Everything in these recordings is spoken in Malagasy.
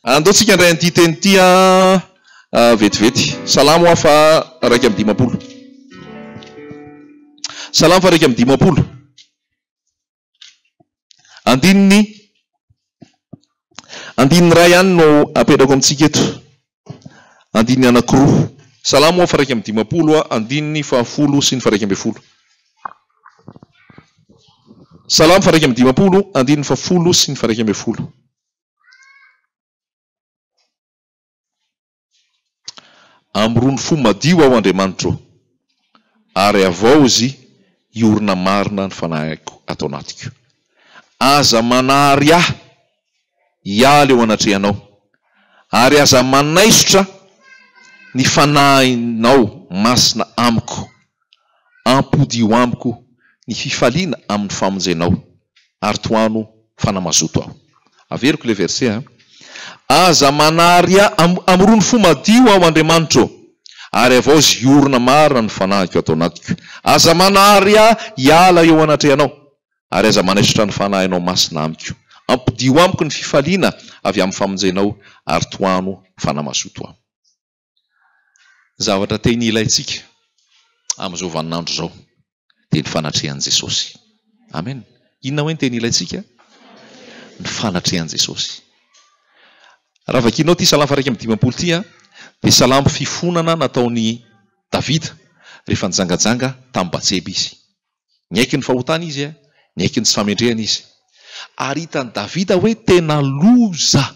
Andaontsika indray an'ity teny ity vetivety. Salamo fa raiky amby dimapolo. Salamo fa raiky amby dimapolo. Andininy ray ihany no apetrako amintsika eto. Andininy anankiroa. Salamo fa raiky amby dimapolo, andininy fahafolo sy ny fa raiky amby folo. Salamo fa raiky amby dimapolo, andininy fahafolo sy ny fa raiky amby folo. Amrony fo madio ao Andriamanitra, ary avao izy iorona marina ny fanahiko atao anatiko. Aza manary ahy hiala eo anatrehanao, ary aza manaisotra ny fanahinao masina amiko, ampodio amiko ny fifaliana amin'ny famonjenao, ary toano fanamazoto aho. Averiko le verset. Aza manary amrony fo madio ao Andriamanitra, ary avao izy iorona marina ny fanahiko atao anatiko. Aza manary hiala eo anatrehanao, ary aza manaisotra ny fanahinao masina amiko, ampidio amiko ny fifaliana avy amin'ny famonjenao, ary toano fanamazoto aho. Zavatra teny ilaitsika amin'izao vaninandro zao dia ny fanatrehan'i Jesosy. Amen. Inona hoe ny teny ilaitsika? Ny fanatrehan'i Jesosy. Raha vakinao ty salamo raiky amby dimapolo ty dia salamo fifonana nataony Davida rehefa nijangajanga tamin'ny Batseba izy. Niaiky ny fahotana izy, niaiky ny tsy famendrehana izy. Ary hitan'ny Davida hoe tena loza.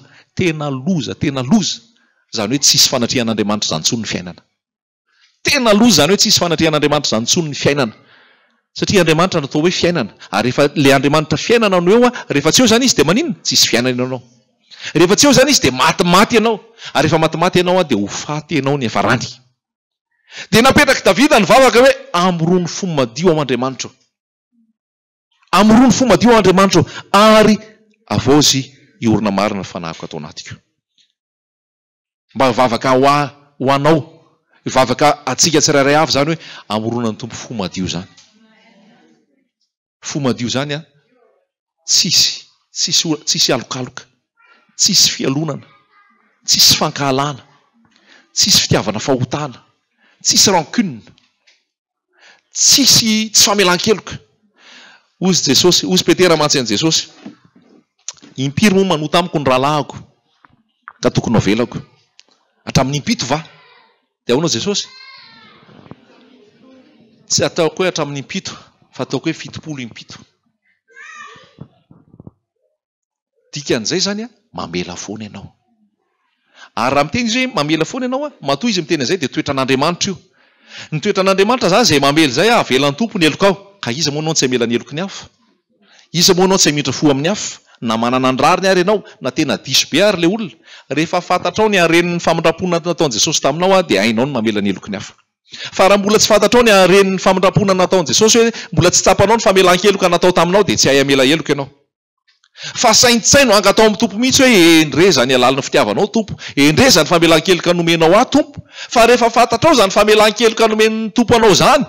Zany hoe tsisy fanatrehan'Andriamanitra zany intsony ny fiainana. Tena loza zany hoe tsisy fanatrehan'Andriamanitra zany intsony ny fiainana. Satria Andriamanitra natao hoe fiainana. Ary rehefa le Andriamanitra fiainana no eo, rehefa tsy eo zany izy dia maninona? Tsisy fiainana ianao. Rehefa tsy eo zany izy dia matimaty ianao. Ary rehefa matimaty ianao dia ho faty ianao ny hafarany. Dia napetraka Davida ny vavaka hoe amrony fo madio ao Andriamanitra. Amrony fo madio ao Andriamanitra, ary avao izy iorona marina ny fanahiko atao anatiko. Mba vavaka ho anao, vavaka atsika tsirairay avy zany hoe amrona ny tompo fo madio zany. Fo madio zany tsisy alokaloka, tsisy fialonana, tsisy fankahalana, tsisy fitiavana fahotana, tsisy rancune, tsy famelan-keloka. Ozy Jesosy, ozy Petera mantsy an'i Jesosy, impiry moa manota amiko ny rahalahako ka tokony avelako. Hatramin'ny impito va? Dia ahoana Jesosy? Tsy ataoko hoe hatramin'ny impito, fa ataoko hoe fitopolo impito. Dikan'izay zany mamela foana ianao. Ary raha miteny izy hoe mamela foana ianao, matoa izy miteny izay dia toetran'Andriamanitra io. Ny toetran'Andriamanitra zany izay mamely izay avelan'ny tompo ny elokao. Ka iza moa anao tsy hamela ny eloko ny hafa? Iza moa anao tsy hamindra fo amin'ny hafa? Na manana ny rariny ary ianao, na tena diso be ary le olona. Rehefa fantatrao ny haren'ny famindrampona nataon'i Jesosy taminao dia hainao ny mamela ny eloko ny hafa. Fa raha mbola tsy fantatrao ny haren'ny famindrampona nataon'i Jesosy hoe mbola tsy tsapanao ny famelan-keloka natao taminao dia tsy hay hamela eloko ianao. Fa saintsaino angatao amin'ny tompo mihitsy hoe endre zany alalina fitiavanao tompo, endre zany famelan-keloka nomenao tompo. Fa rehefa fantatrao zany famelan-keloka nomen'ny tompo anao zany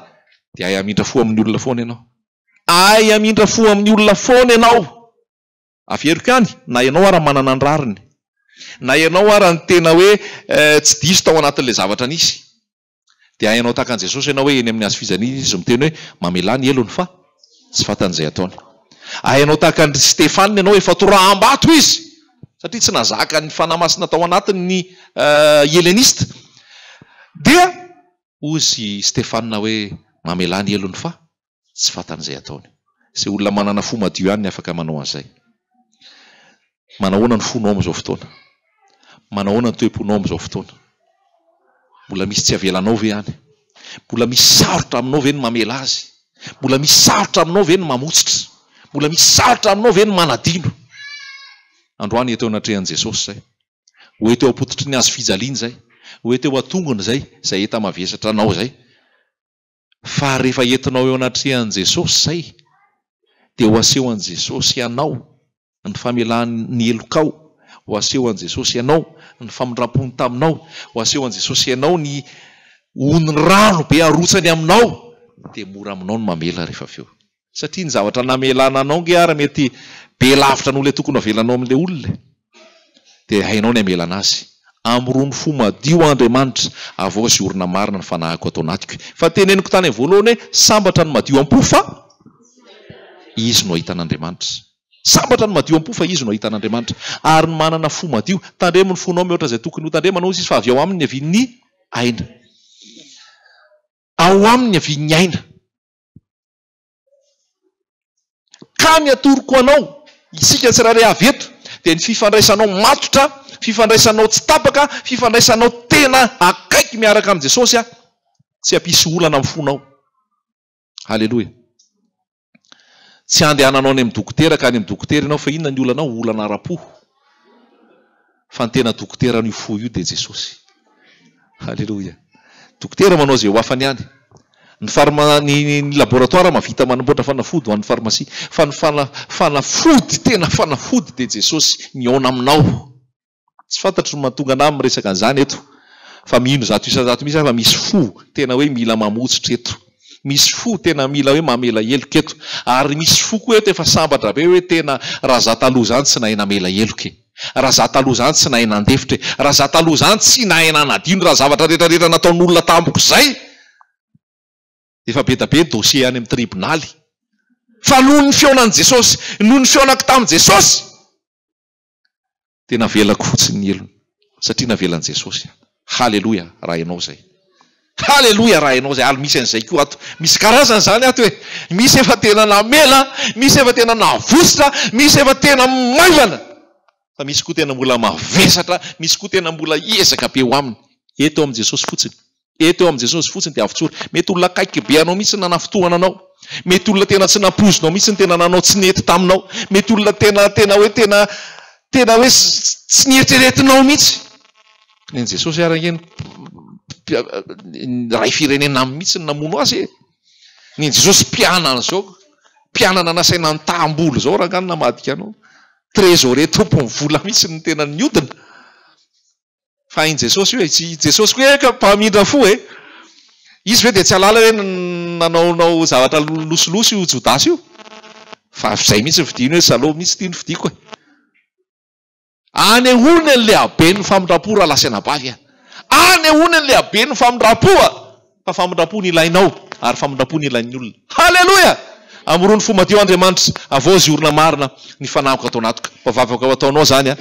dia hay hamindra fo amin'ny olona foana ianao. Hay hamindra fo amin'ny olona foana ianao. Averiko ihany, na ianao ara manana ny rariny, na ianao ara ny tena hoe tsy diso tao anatin'ilay zavatra nisy, dia hainao tahaka an'i Jesosy ianao hoe eny amin'ny hazo fijaliana izy miteny hoe mamela ny elony fa tsy fantan'izay ataony. Hainao tahaka ny Stefanina ianao efa toraham-bato izy, satria tsy nazaka ny fanamasina tao anatiny ny helenista. Dia ozy Stefanina hoe mamela ny elony fa tsy fantan'izay ataony. Izay olona manana fo madio ihany ny afaka manao an'izay. Manahoana ny fonao amin'izao fotoana? Manahoana ny toe-ponao amin'izao fotoana? Mbola misy tsy avelanao ve ihany? Mbola misy sarotra aminao ve ny mamela azy? Mbola misy sarotra aminao ve ny mamotsitra? Mbola misy sarotra aminao ve ny manadino? Androany eto anatrehan'i Jesosy zay. Ho eto ampototry ny hazo fijaliana zay. Ho eto atongony zay, izay eta mavesatra anao zay. Fa rehefa entinao eo anatrehan'i Jesosy zay, dia ho aseho an'i Jesosy ianao ny famelan'ny elokao, ho aseho an'i Jesosy ianao ny famindrampony taminao, ho aseho an'i Jesosy ianao ny ony rano be arotsany aminao, dia mora aminao ny mamela rehefa avy eo. Satria ny zavatra namelana anao nge ara mety be lavitra noho le tokony avelanao amin'ilay olona. dia hainao ny amela anazy amrony fo madio Andriamanitra avao sy orina marina ny fanahiko atao anatiko fa teneniko tany voalohany hoe sambatra ny madio am-po fa izy no ahitan'Andriamanitra sambatra ny madio am-po fa izy no ahitan'Andriamanitra ary ny manana fo madio tandremo ny fonao mihoatra izay tokony ho tandremanao izy fa avy ao amin'ny avin'ny aina ao amin'ny avin'ny aina ka ny atoroko anao isika tsirairay avy eto dia ny fifandraisanao matotra fifandraisanao tsy tapaka fifandraisanao tena akaiky miaraka amin'i Jesosy tsy hampisy olana amin'ny fonao. Halleloja. Tsy andehananao any amin'ny dokotera ka any amin'ny dokotera ianao fa inona ny olanao olana ara-po fa ny tena dokotera ny fo io dia Jesosy. Halleloja. Dokotera manao izay ho afany ihany. Ny laboratoire mavita manamboatra fanafody ho an'ny farmasia fa ny fanafody tena fanafody dia Jesosy miaona aminao. Tsy fantatro ny mahatonga anahy miresaka an'izany eto fa mino zato isan-jato misy fa misy fo tena hoe mila mamotsitra eto, misy fo tena mila hoe mamela heloka eto, ary misy fo koa eto efa sambatra be hoe tena raha za taloha zany tsy nahay namela heloka, raha za taloha zany tsy nahay nandefitra, raha za taloha zany tsy nahay nanadino raha zavatra rehetrarehetra nataon'olona tamboko zay efa be da be ny dossier any amin'ny tribonaly fa noho ny feonan'i Jesosy, noho ny feonako tamin'i Jesosy tena velako fotsiny ny elony satria navelan'i Jesosy. Halleluja raha ianao zay. Halleluja raha ianao zay. Ary misy an'izay koa ato, misy karazany zany ato hoe misy efa tena namela, misy efa tena navositra, misy efa tena maivana fa misy koa tena mbola mavesatra, misy koa tena mbola ezaka be ho aminy. Eto amin'i Jesosy fotsiny, eto eo amin'i Jesosy fotsiny dia avy tsoro. Mety olona kaiky be anao mihitsy nanafotoana anao, mety olona tena tsy nampozinao mihitsy ny tena nanao tsy nety taminao, mety olona tena hoe tena hoe tsy nieritreretinao mihitsy. Ny Jesosy arangeny ray firenena mihitsy namono azy. Ny Jesosy mpianana zao, mpianana nasaina ny tahambolo zao raha ngany namadika anao. Trésorier tompony vola mihitsy ny tena niodina. Fa iny Jesosy hoe Jesosy koa ka mpamindra fo izy hoe dia tsy halala hoe nanaonao zavatra losolosy io Jodasy io. Fa izay mihitsy vidiny hoe salô mihitsy tia ny vidiko any ehony an'le habe ny famindrapo raha lasena bavy any ehony an'le habe ny famindrapo fa famindrapo ny ilainao ary famindrapo ny ilain'ny olona. Halleluja. Amrony fo madio Andriamanitra avao zy orina marina ny fanahiko atao anatiko mpavavaka ao ataonao zany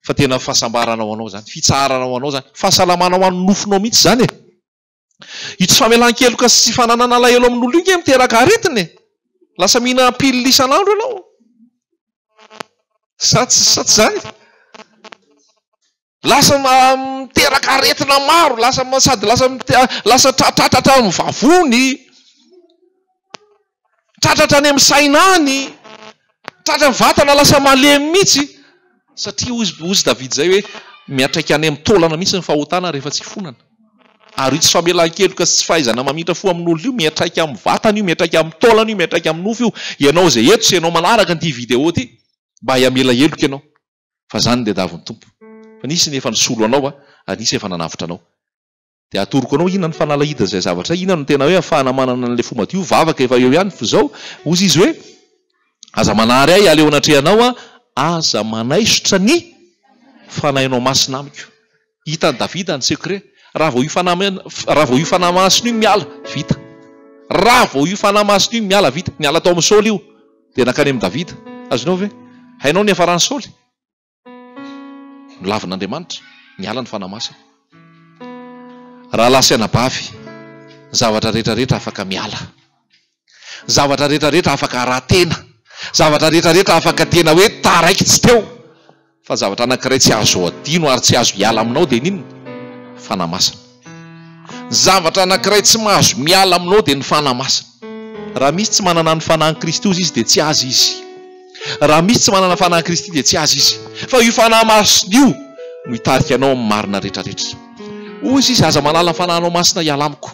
fa tena fahasambaranao anao zany, fitsaharanao anao zany, fahasalamanao an'ny nofonao mihitsy zany io tsy famelan-keloka sy fananana alahelo amin'olo io miteraka aretiny lasa mihina pilina isan'andro ianao satsy zany lasa miteraka aretina maro, lasa tratratra amin'ny vavony, tratratra any amin'ny sainany, tratra ny vatana lasa malemy mihitsy satria ozy David zay hoe miatraika any amin'ny taolana mihitsy ny fahotana rehefa tsy fonana. Ary io tsy famelan-keloka sy tsy fahaizana mamitra fo amin'olo io miatraika amin'ny vatana io, miatraika amin'ny taolana io, miatraika amin'ny nofo io. Ianao zay eto sy ianao manaraka an'ity vidéo ty mba hiamela heloka ianao fa zany dia davin'ny tompo. Fa nisy ny efa nisolo anao ary nisy efa nanavitra anao. Dia atoroko anao inona ny fanalahida zay zavatra, inona no tena hoe ahafahana manana an'ilay fo madio vavaka efa eo ihany. Fa zao ozy izy hoe aza manary ahy aleo anatrehanao aza manaisotra ny fanahinao masina amiko. Hitan'ny Davida ny secret. Raha vao io fanahy masina io miala vita. Raha vao io fanahy masina io miala vita. Miala tao amin'ny Saoly io dia nakany amin'ny Davida. Azonao ve? Hainao ny afarany Saoly? Nolavin'Andriamanitra miala ny fanahy masina. Raha lasaina bavy zavatra rehetrarehetra afaka miala, zavatra rehetrarehetra afaka rahatena, zavatra rehetrarehetra afaka tena hoe taraiky tsy teo, fa zavatra anankiray tsy azo adino ary tsy azo hiala aminao dia ninona? Fanahy masina. Zavatra anankiray tsy mahazo miala aminao dia ny fanahy masina. Raha misy tsy manana ny fanahin'i Kristy izy dia tsy azy izy. Raha misy tsy manana fanahin'i Kristy dia tsy azy izy. Fa io fanahy masina io no hitarika anao amin'ny marina rehetrarehetra. Ozy izy aza manala fanahinao masina hiala amiko.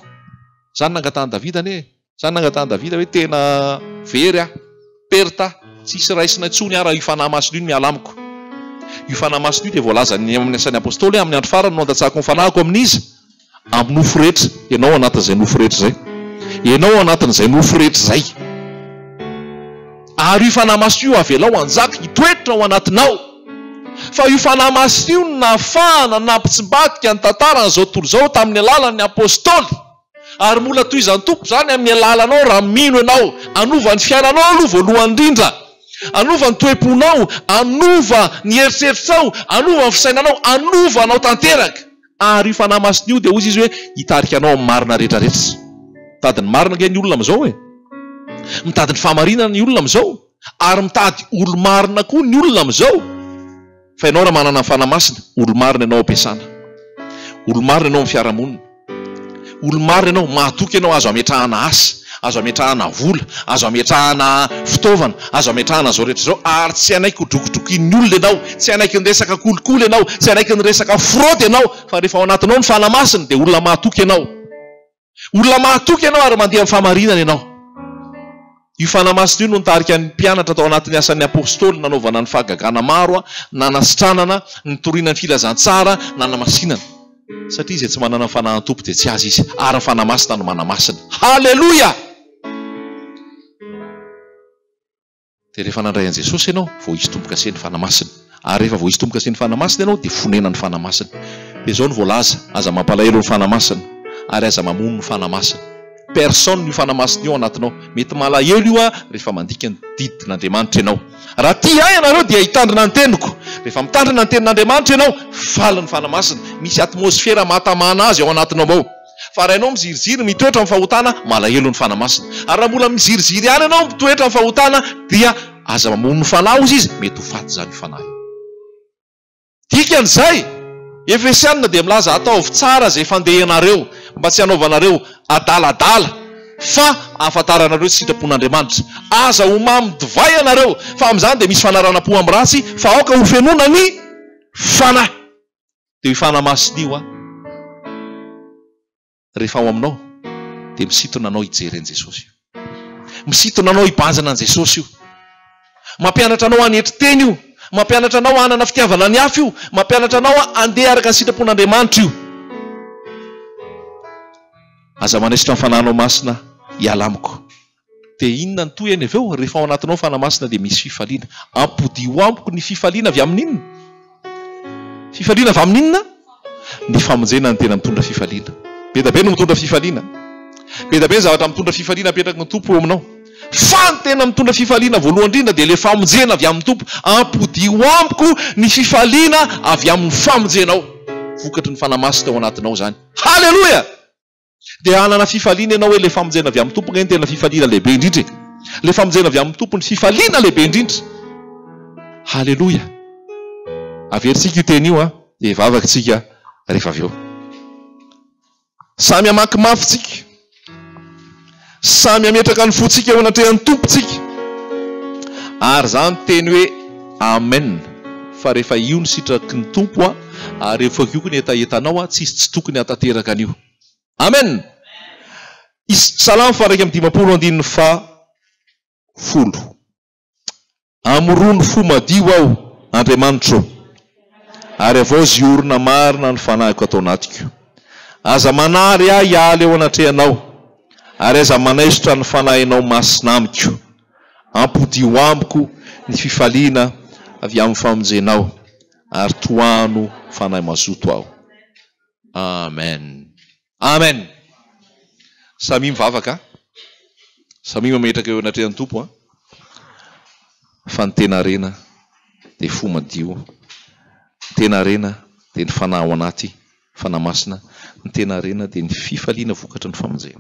Zany nangatany Davida zany nangatany Davida hoe tena very perta tsisy raisina intsony raha io fanahy masina io miala amiko. Io fanahy masina io dia voalaza ny amin'ny asan'ny apôstôly amin'ny andro farany no andatsahako ny fanahiko amin'izy amin'ny nofo rehetra. Ianao anatin'izay nofo rehetra zay, ianao anatin'izay nofo rehetra zay. Ary io fanahy masina io avelao anjaka hitoetra ao anatinao fa io fanahy masina io nafahana nampitsimbatika ny tantarana zao tontolo zao tamin'ny alalan'ny apôstôly. Ary mola toy izany tompo zany amin'ny alalanao raha mino ianao, anova ny fiainanao aloha voalohany indrindra, anova ny toe-ponao, anova ny eritreritrinao, anova ny fisainanao, anova anao tanteraka. Ary io fanahy masina io dia hozy izy hoe hitarika anao amin'ny marina rehetrarehetra. Mitady ny marina nge ny olona amin'izao e, mitady ny fahamarinana ny olona amin'izao, ary mitady olo-marina koa ny olona amin'izao. Fa ianao raha manana ny fanahy masina, olo-marina ianao ampiasana, olo-marina ianao amin'ny fiarahamonina, olo-marina ianao mahatoky ianao azo ametrahana asa, azo ametrahana vola, azo ametrahana fitaovana, azo ametrahana zao rehetra zao. Ary tsy anaiky hodrokodrokin'ny olona ianao, tsy anaiky ny resaka kolikoly ianao, tsy anaiky ny resaka fraude ianao, fa rehefa ao anatinao ny fanahy masina dia olona mahatoky ianao, olona mahatoky ianao ary mandeha amin'ny fahamarinana ianao. Io fanahy masina io no nitarika ny mpianatra tao anatin'ny asan'ny apôstôly, nanaovana ny fahagagana maro, nanasitranana, nitoriana ny filazantsara, nanamasinana. Satria izay tsy manana fanahy tompo dia tsy azy izy, ary ny fanahy masina no manamasina. Halleluja! Dia rehefa nandray an' Jesosy ianao, vao hisy tomboka se ny fanahy masina. Ary rehefa vao hisy tomboka se ny fanahy masina ianao, dia fonena ny fanahy masina. Dia izao no voalaza, aza mampalahelo ny fanahy masina, ary aza mamono ny fanahy masina. Personne io fanahy masina io anatinao. Mety malahelo io rehefa mandika ny didin'Andriamanitra ianao. Raha tia ianareo dia hitandrina ny teniko. Rehefa mitandrina ny tenin'Andriamanitra ianao, faly ny fanahy masina. Misy atmosfera mahatamana azy ao anatinao ao. Fa raha ianao miziriziry mitoetra amin'ny fahotana, malahelo ny fanahy masina. Ary raha mbola miziriziry ihany ianao mitoetra amin'ny fahotana, dia aza mamono ny fanahy hozy izy, mety ho faty zany fanahy. Dikan'izay, Efesianina dia milaza ataovy tsara izay fandehanareo, mba tsy hanaovanareo adaladala, fa ahafantaranareo sitrapon'Andriamanitra. Aza homamy divay ianareo, fa amin'izany dia misy fanaranam-po amin'ny ratsy, fa aoka ho fenona ny fanahy. Dia io fanahy masina io rehefa ao aminao dia misintona anao hijery an'i Jesosy io, misintona anao hibanjana an'i Jesosy io, mampianatra anao hanetry teny io, mampianatra anao hanana fitiavana ny hafa io, mampianatra anao handeha araka ny sitrapon'Andriamanitra io. Aza manesitra ny fanahinao masina hiala amiko. Dia inona ny toy eny avy eo? Rehefa ao anatinao fanahy masina dia misy fifaliana. Ampody ho amiko ny fifaliana avy amin'inona? Fifaliana avy amin'inona? Ny famonjena ny tena mitondra fifaliana. Be da be no mitondra fifaliana. Be da be zavatra mitondra fifaliana apetraky ny tompo eo aminao. Fa ny tena mitondra fifaliana voalohany indrindra dia ilay famonjena avy amin'ny tompo. Ampody ho amiko ny fifaliana avy amin'ny famonjenao. Vokatry ny fanahy masina ao anatinao zany. Halleluja! Dia hanana fifaliana ianao hoe ilay famonjena avy amin'ny tompo ny tena fifaliana lehibe indrindra. Ilay famonjena avy amin'ny tompo ny fifaliana lehibe indrindra. Halleluja! Averisika io teny io dia vavaka tsika rehefa avy eo. Samy hamaky mafitsika, samy hametraka ny fotsika eo anatrehan'ny tompontsika. Ary zany teny hoe amen. Fa rehefa io ny sitraky ny tompo ary rehefa io ny etaetanao tsy tokony hatateraka an'io. Amen. Salamo faha 150:10. Amorono fo madio aho Andriamanitra, ary avao ziorina marina ny fanahiko atao anatiko. Aza manary aho hiala eo anatrehanao, ary aza manaisitra ny fanahinao masina amiko. Ampody ho amiko ny fifaliana avy amin'ny famonjenao, ary toano fanahy mazoto aho. Amen. Amen. Samy mivavaka, samy mametraka eo anatrehan'ny tompo fa ny tena rena dia fo madio, ny tena rena dia ny fanahy ao anaty fanahy masina, ny tena rena dia ny fifaliana vokatry ny famonjena.